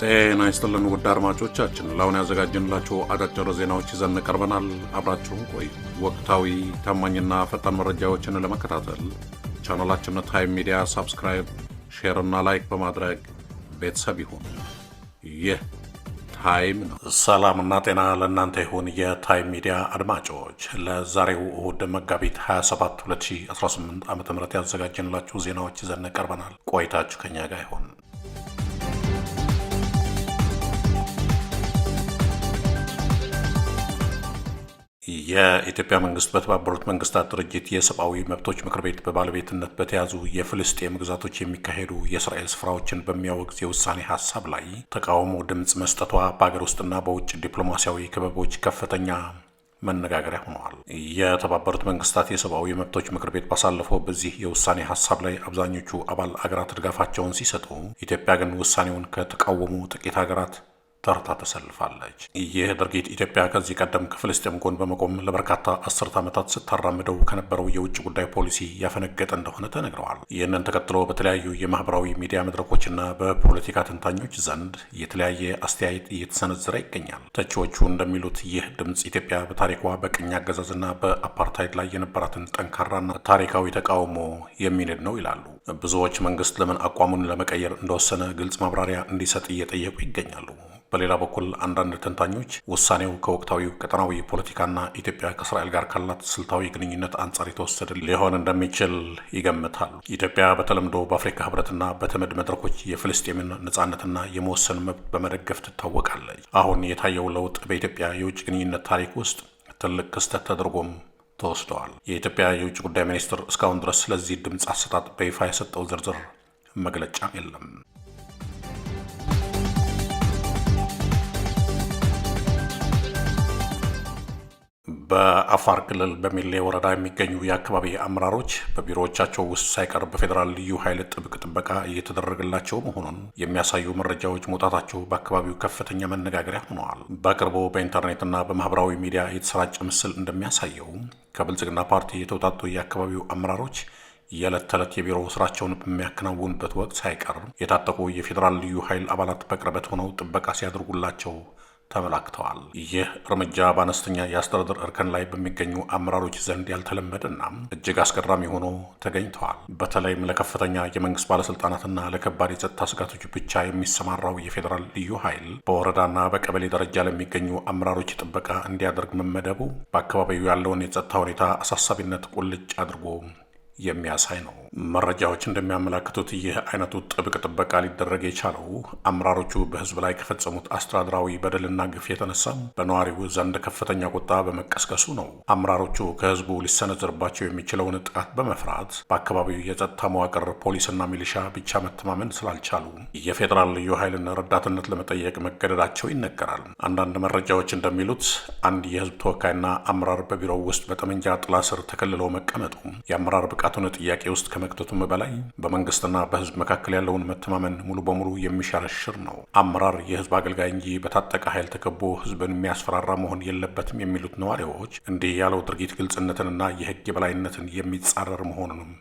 ጤና ይስጥልን ውድ አድማጮቻችን፣ ለአሁን ያዘጋጀንላችሁ አጫጭር ዜናዎች ይዘን ቀርበናል። አብራችሁን ቆዩ። ወቅታዊ ታማኝና ፈጣን መረጃዎችን ለመከታተል ቻናላችንን ታይም ሚዲያ ሰብስክራይብ፣ ሼር እና ላይክ በማድረግ ቤተሰብ ይሁን። ይህ ታይም ነው። ሰላምና ጤና ለእናንተ ይሁን የታይም ሚዲያ አድማጮች። ለዛሬው እሁድ መጋቢት 27 2018 ዓ.ም ያዘጋጀንላችሁ ዜናዎች ይዘን ቀርበናል። ቆይታችሁ ከኛ ጋር ይሁን። የኢትዮጵያ መንግስት በተባበሩት መንግስታት ድርጅት የሰብአዊ መብቶች ምክር ቤት በባለቤትነት በተያዙ የፍልስጤም ግዛቶች የሚካሄዱ የእስራኤል ስፍራዎችን በሚያወግዝ የውሳኔ ሀሳብ ላይ ተቃውሞ ድምፅ መስጠቷ በአገር ውስጥና በውጭ ዲፕሎማሲያዊ ክበቦች ከፍተኛ መነጋገሪያ ሆነዋል። የተባበሩት መንግስታት የሰብአዊ መብቶች ምክር ቤት ባሳለፈው በዚህ የውሳኔ ሀሳብ ላይ አብዛኞቹ አባል አገራት ድጋፋቸውን ሲሰጡ፣ ኢትዮጵያ ግን ውሳኔውን ከተቃወሙ ጥቂት ሀገራት ተርታ ተሰልፋለች። ይህ ድርጊት ኢትዮጵያ ከዚህ ቀደም ከፍልስጤም ጎን በመቆም ለበርካታ አስርት ዓመታት ስታራምደው ከነበረው የውጭ ጉዳይ ፖሊሲ ያፈነገጠ እንደሆነ ተነግረዋል። ይህንን ተከትሎ በተለያዩ የማህበራዊ ሚዲያ መድረኮችና በፖለቲካ ተንታኞች ዘንድ የተለያየ አስተያየት እየተሰነዘረ ይገኛል። ተቺዎቹ እንደሚሉት ይህ ድምፅ ኢትዮጵያ በታሪኳ በቅኝ አገዛዝና በአፓርታይድ ላይ የነበራትን ጠንካራና ታሪካዊ ተቃውሞ የሚንድ ነው ይላሉ። ብዙዎች መንግስት ለምን አቋሙን ለመቀየር እንደወሰነ ግልጽ ማብራሪያ እንዲሰጥ እየጠየቁ ይገኛሉ። በሌላ በኩል አንዳንድ ተንታኞች ውሳኔው ከወቅታዊው ቀጠናዊ ፖለቲካና ኢትዮጵያ ከእስራኤል ጋር ካላት ስልታዊ ግንኙነት አንጻር የተወሰደ ሊሆን እንደሚችል ይገምታሉ። ኢትዮጵያ በተለምዶ በአፍሪካ ህብረትና በተመድ መድረኮች የፍልስጤምን ነጻነትና የመወሰን መብት በመደገፍ ትታወቃለች። አሁን የታየው ለውጥ በኢትዮጵያ የውጭ ግንኙነት ታሪክ ውስጥ ትልቅ ክስተት ተደርጎም ተወስደዋል። የኢትዮጵያ የውጭ ጉዳይ ሚኒስትር እስካሁን ድረስ ስለዚህ ድምፅ አሰጣጥ በይፋ የሰጠው ዝርዝር መግለጫም የለም። በአፋር ክልል በሚሌ ወረዳ የሚገኙ የአካባቢ አመራሮች በቢሮዎቻቸው ውስጥ ሳይቀር በፌዴራል ልዩ ኃይል ጥብቅ ጥበቃ እየተደረገላቸው መሆኑን የሚያሳዩ መረጃዎች መውጣታቸው በአካባቢው ከፍተኛ መነጋገሪያ ሆነዋል። በቅርቡ በኢንተርኔትና በማህበራዊ ሚዲያ የተሰራጨ ምስል እንደሚያሳየው ከብልጽግና ፓርቲ የተውጣጡ የአካባቢው አመራሮች የዕለት ተዕለት የቢሮ ስራቸውን በሚያከናውኑበት ወቅት ሳይቀር የታጠቁ የፌዴራል ልዩ ኃይል አባላት በቅርበት ሆነው ጥበቃ ሲያደርጉላቸው ተመላክተዋል። ይህ እርምጃ በአነስተኛ የአስተዳደር እርከን ላይ በሚገኙ አመራሮች ዘንድ ያልተለመደና እጅግ አስገራሚ ሆኖ ተገኝተዋል። በተለይም ለከፍተኛ የመንግስት ባለስልጣናትና ለከባድ የጸጥታ ስጋቶች ብቻ የሚሰማራው የፌዴራል ልዩ ኃይል በወረዳና በቀበሌ ደረጃ ለሚገኙ አመራሮች ጥበቃ እንዲያደርግ መመደቡ በአካባቢው ያለውን የጸጥታ ሁኔታ አሳሳቢነት ቁልጭ አድርጎ የሚያሳይ ነው። መረጃዎች እንደሚያመላክቱት ይህ አይነቱ ጥብቅ ጥበቃ ሊደረግ የቻለው አመራሮቹ በህዝብ ላይ ከፈጸሙት አስተዳደራዊ በደልና ግፍ የተነሳ በነዋሪው ዘንድ ከፍተኛ ቁጣ በመቀስቀሱ ነው። አመራሮቹ ከህዝቡ ሊሰነዘርባቸው የሚችለውን ጥቃት በመፍራት በአካባቢው የጸጥታ መዋቅር ፖሊስና ሚሊሻ ብቻ መተማመን ስላልቻሉ የፌዴራል ልዩ ኃይልን ረዳትነት ለመጠየቅ መገደዳቸው ይነገራል። አንዳንድ መረጃዎች እንደሚሉት አንድ የህዝብ ተወካይና አመራር በቢሮው ውስጥ በጠመንጃ ጥላ ስር ተከልለው መቀመጡ የአመራር ብቃቱን ጥያቄ ውስጥ ከመክተቱም በላይ በመንግስትና በህዝብ መካከል ያለውን መተማመን ሙሉ በሙሉ የሚሸረሽር ነው። አመራር የህዝብ አገልጋይ እንጂ በታጠቀ ኃይል ተከቦ ህዝብን የሚያስፈራራ መሆን የለበትም የሚሉት ነዋሪዎች እንዲህ ያለው ድርጊት ግልጽነትንና የህግ የበላይነትን የሚጻረር መሆኑንም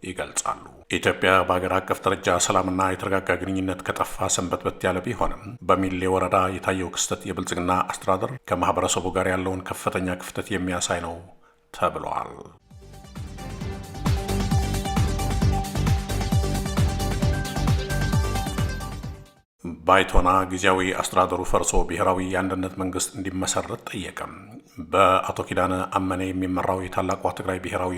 ይገልጻሉ። ኢትዮጵያ በሀገር አቀፍ ደረጃ ሰላምና የተረጋጋ ግንኙነት ከጠፋ ሰንበትበት ያለ ቢሆንም በሚሌ ወረዳ የታየው ክስተት የብልጽግና አስተዳደር ከማህበረሰቡ ጋር ያለውን ከፍተኛ ክፍተት የሚያሳይ ነው ተብለዋል። ባይቶና ጊዜያዊ አስተዳደሩ ፈርሶ ብሔራዊ የአንድነት መንግስት እንዲመሰረት ጠየቀ። በአቶ ኪዳነ አመነ የሚመራው የታላቋ ትግራይ ብሔራዊ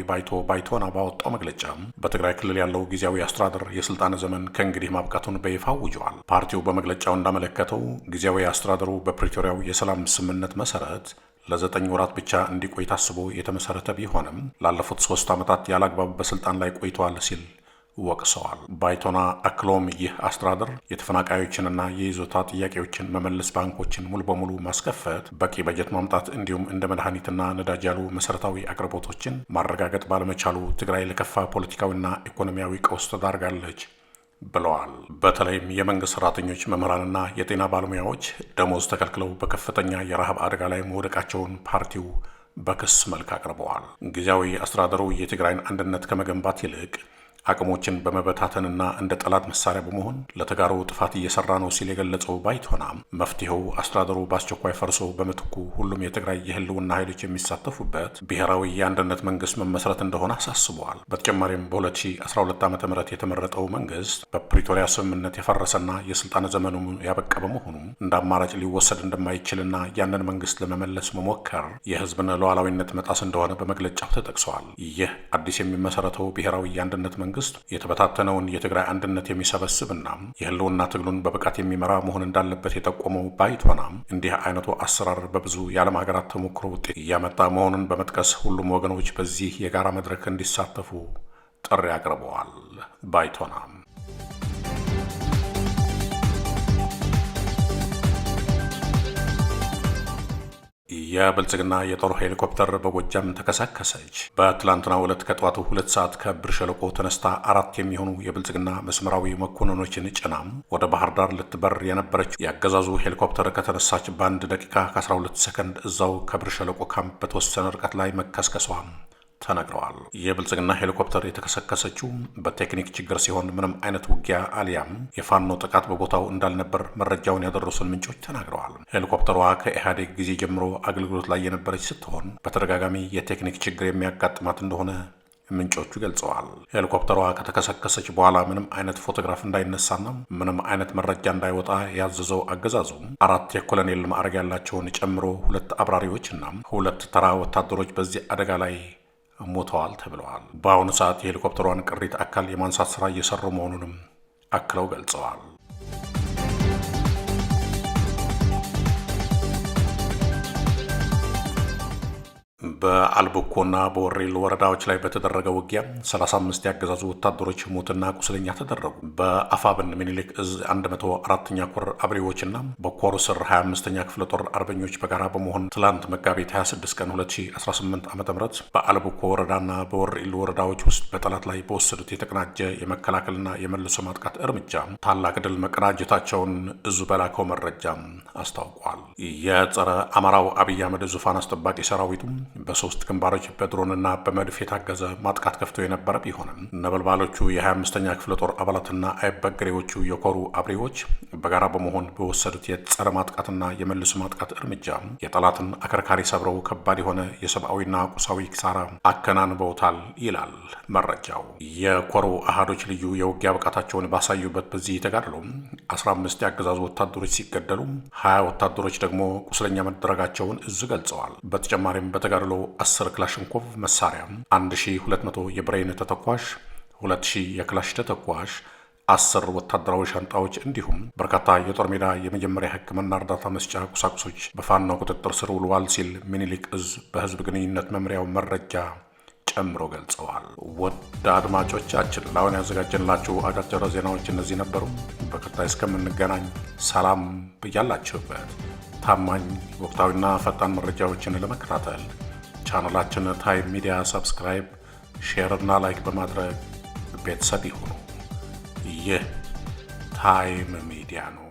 ባይቶና ባወጣው መግለጫ በትግራይ ክልል ያለው ጊዜያዊ አስተዳደር የስልጣን ዘመን ከእንግዲህ ማብቃቱን በይፋ አውጇል። ፓርቲው በመግለጫው እንዳመለከተው ጊዜያዊ አስተዳደሩ በፕሪቶሪያው የሰላም ስምምነት መሰረት ለ9 ወራት ብቻ እንዲቆይ ታስቦ የተመሰረተ ቢሆንም ላለፉት 3 ዓመታት ያለአግባብ በስልጣን ላይ ቆይተዋል ሲል ወቅሰዋል። ባይቶና አክሎም ይህ አስተዳደር የተፈናቃዮችንና የይዞታ ጥያቄዎችን መመለስ፣ ባንኮችን ሙሉ በሙሉ ማስከፈት፣ በቂ በጀት ማምጣት እንዲሁም እንደ መድኃኒትና ነዳጅ ያሉ መሰረታዊ አቅርቦቶችን ማረጋገጥ ባለመቻሉ ትግራይ ለከፋ ፖለቲካዊና ኢኮኖሚያዊ ቀውስ ተዳርጋለች ብለዋል። በተለይም የመንግስት ሰራተኞች፣ መምህራንና የጤና ባለሙያዎች ደሞዝ ተከልክለው በከፍተኛ የረሃብ አደጋ ላይ መውደቃቸውን ፓርቲው በክስ መልክ አቅርበዋል። ጊዜያዊ አስተዳደሩ የትግራይን አንድነት ከመገንባት ይልቅ አቅሞችን በመበታተንና እንደ ጠላት መሳሪያ በመሆን ለተጋሩ ጥፋት እየሰራ ነው ሲል የገለጸው ባይቶና መፍትሄው አስተዳደሩ በአስቸኳይ ፈርሶ በምትኩ ሁሉም የትግራይ የህልውና ኃይሎች የሚሳተፉበት ብሔራዊ የአንድነት መንግስት መመስረት እንደሆነ አሳስበዋል። በተጨማሪም በ2012 ዓ ም የተመረጠው መንግስት በፕሪቶሪያ ስምምነት የፈረሰና የስልጣን ዘመኑ ያበቃ በመሆኑ እንደ አማራጭ ሊወሰድ እንደማይችልና ያንን መንግስት ለመመለስ መሞከር የህዝብን ሉዓላዊነት መጣስ እንደሆነ በመግለጫው ተጠቅሰዋል። ይህ አዲስ የሚመሰረተው ብሔራዊ የአንድነት መንግስት የተበታተነውን የትግራይ አንድነት የሚሰበስብና የህልውና ትግሉን በብቃት የሚመራ መሆን እንዳለበት የጠቆመው ባይቶና እንዲህ አይነቱ አሰራር በብዙ የዓለም ሀገራት ተሞክሮ ውጤት እያመጣ መሆኑን በመጥቀስ ሁሉም ወገኖች በዚህ የጋራ መድረክ እንዲሳተፉ ጥሪ አቅርበዋል። ባይቶና የብልጽግና የጦር ሄሊኮፕተር በጎጃም ተከሰከሰች። በትላንትናው ዕለት ከጠዋቱ 2 ሰዓት ከብር ሸለቆ ተነስታ 4 የሚሆኑ የብልጽግና መስመራዊ መኮንኖችን ጭናም ወደ ባህር ዳር ልትበር የነበረችው የአገዛዙ ሄሊኮፕተር ከተነሳች በ1 ደቂቃ ከ12 ሰከንድ እዛው ከብር ሸለቆ ካምፕ በተወሰነ ርቀት ላይ መከስከሷ ተነግረዋል። የብልጽግና ሄሊኮፕተር የተከሰከሰችው በቴክኒክ ችግር ሲሆን ምንም አይነት ውጊያ አሊያም የፋኖ ጥቃት በቦታው እንዳልነበር መረጃውን ያደረሱን ምንጮች ተናግረዋል። ሄሊኮፕተሯ ከኢህአዴግ ጊዜ ጀምሮ አገልግሎት ላይ የነበረች ስትሆን በተደጋጋሚ የቴክኒክ ችግር የሚያጋጥማት እንደሆነ ምንጮቹ ገልጸዋል። ሄሊኮፕተሯ ከተከሰከሰች በኋላ ምንም አይነት ፎቶግራፍ እንዳይነሳና ምንም አይነት መረጃ እንዳይወጣ ያዘዘው አገዛዙ 4 የኮሎኔል ማዕረግ ያላቸውን ጨምሮ 2 አብራሪዎችና 2 ተራ ወታደሮች በዚህ አደጋ ላይ ሞተዋል ተብለዋል። በአሁኑ ሰዓት የሄሊኮፕተሯን ቅሪት አካል የማንሳት ስራ እየሰሩ መሆኑንም አክለው ገልጸዋል። በአልቡኮና በወሬል ወረዳዎች ላይ በተደረገ ውጊያ 35 ያገዛዙ ወታደሮች ሞትና ቁስለኛ ተደረጉ። በአፋብን ሚኒሊክ እዝ 104ኛ ኮር አብሬዎችና በኮሩ ስር 25ኛ ክፍለ ጦር አርበኞች በጋራ በመሆን ትላንት መጋቢት 26 ቀን 2018 ዓ.ም በአልቡኮ ወረዳና በወሬል ወረዳዎች ውስጥ በጠላት ላይ በወሰዱት የተቀናጀ የመከላከልና የመልሶ ማጥቃት እርምጃ ታላቅ ድል መቀናጀታቸውን እዙ በላከው መረጃ አስታውቋል። የጸረ አማራው አብይ አህመድ ዙፋን አስጠባቂ ሰራዊቱም በ3 ግንባሮች በድሮንና በመድፍ የታገዘ ማጥቃት ከፍቶ የነበረ ቢሆንም ነበልባሎቹ የ25ኛ ክፍለ ጦር አባላትና አይበገሬዎቹ የኮሩ አብሬዎች በጋራ በመሆን በወሰዱት የጸረ ማጥቃትና የመልሶ ማጥቃት እርምጃ የጠላትን አከርካሪ ሰብረው ከባድ የሆነ የሰብአዊና ቁሳዊ ኪሳራ አከናንበውታል ይላል መረጃው። የኮሩ አሃዶች ልዩ የውጊያ ብቃታቸውን ባሳዩበት በዚህ ተጋድሎ 15 የአገዛዙ ወታደሮች ሲገደሉ 20 ወታደሮች ደግሞ ቁስለኛ መደረጋቸውን እዝ ገልጸዋል። በተጨማሪም በተጋድሎ 10 ክላሽንኮቭ መሳሪያ፣ 1200 የብሬን ተተኳሽ፣ 2000 የክላሽ ተተኳሽ፣ 10 ወታደራዊ ሻንጣዎች እንዲሁም በርካታ የጦር ሜዳ የመጀመሪያ ሕክምና እርዳታ መስጫ ቁሳቁሶች በፋኖ ቁጥጥር ስር ውለዋል ሲል ሚኒሊክ እዝ በህዝብ ግንኙነት መምሪያው መረጃ ጨምሮ ገልጸዋል። ወደ አድማጮቻችን ለአሁን ያዘጋጀንላችሁ አጫጭር ዜናዎች እነዚህ ነበሩ። በቀጣይ እስከምንገናኝ ሰላም ብያላችሁበት። ታማኝ ወቅታዊና ፈጣን መረጃዎችን ለመከታተል ቻናላችን ታይም ሚዲያ ሰብስክራይብ፣ ሼር እና ላይክ በማድረግ ቤተሰብ ይሁኑ። ይህ ታይም ሚዲያ ነው።